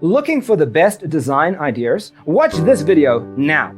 Looking for the best design ideas? Watch this video now.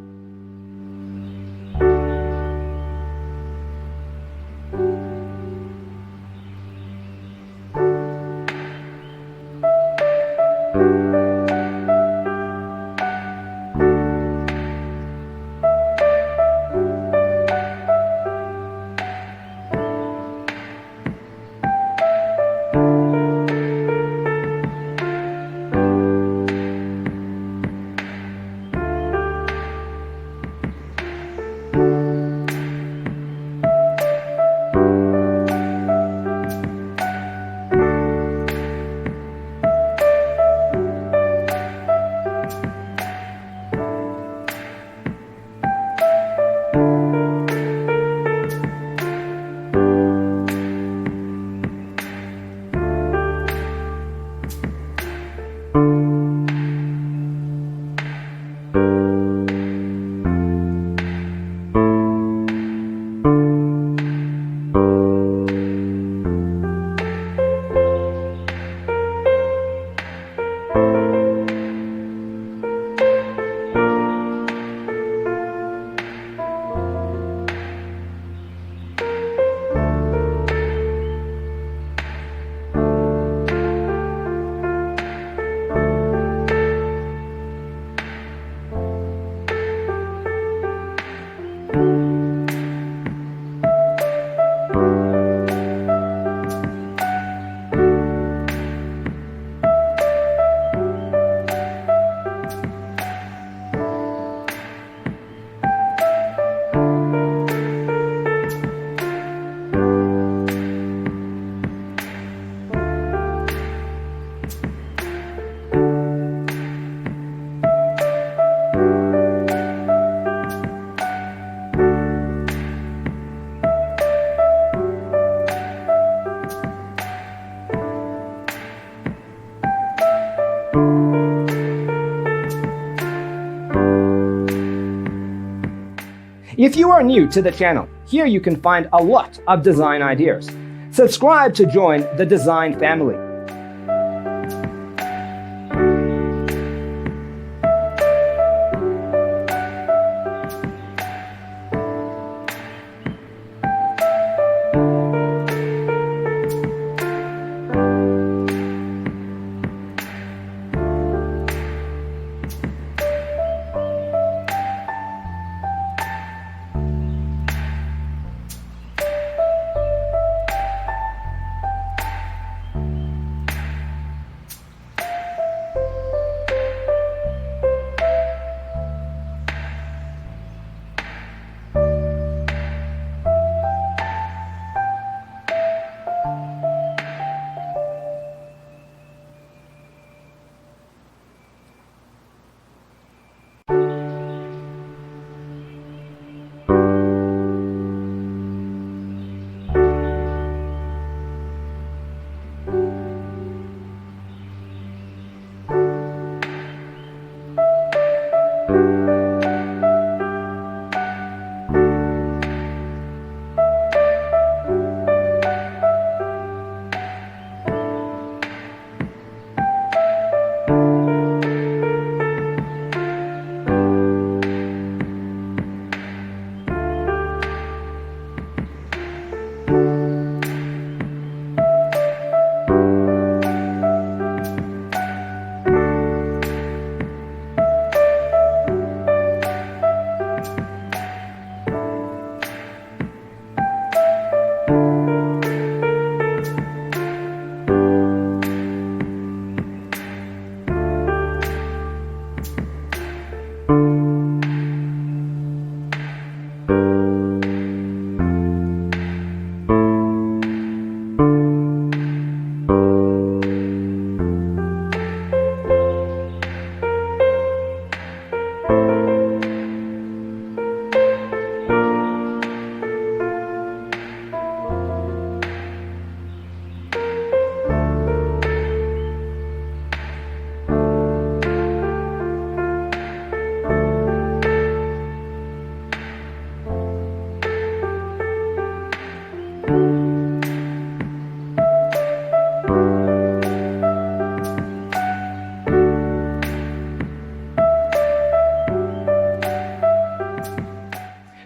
If you are new to the channel, here you can find a lot of design ideas. Subscribe to join the design family.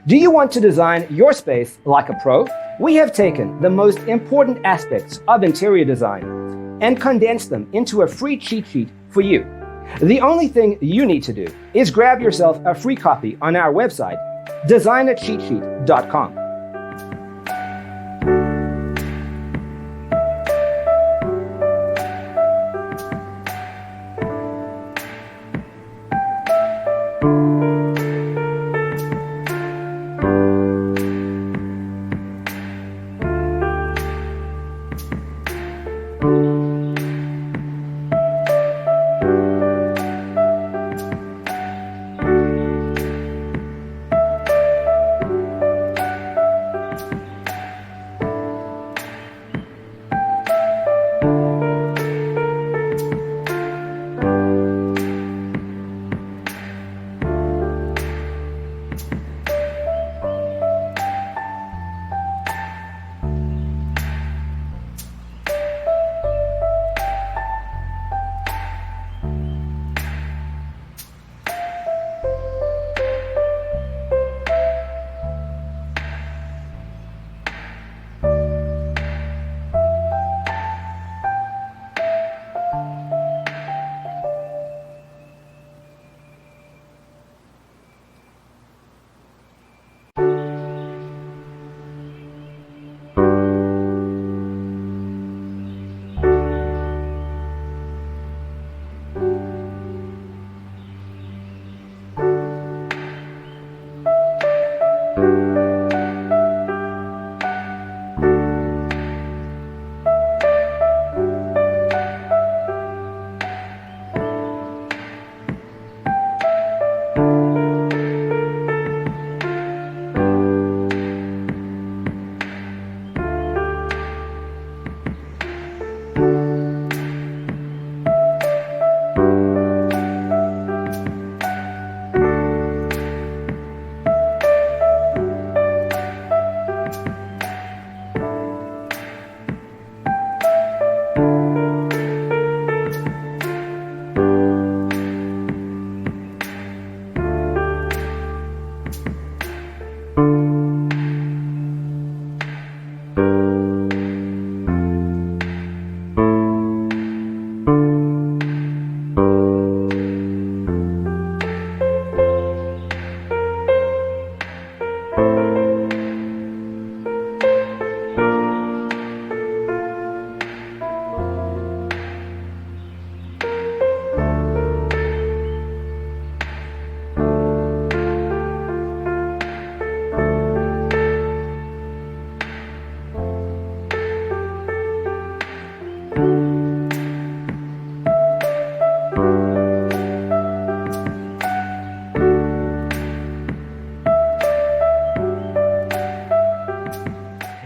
Do you want to design your space like a pro? We have taken the most important aspects of interior design and condensed them into a free cheat sheet for you. The only thing you need to do is grab yourself a free copy on our website, designercheatsheet.com.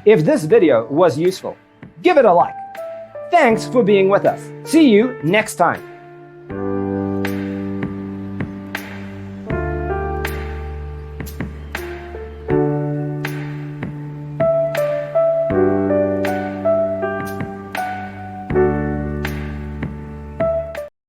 If this video was useful, give it a like. Thanks for being with us. See you next time.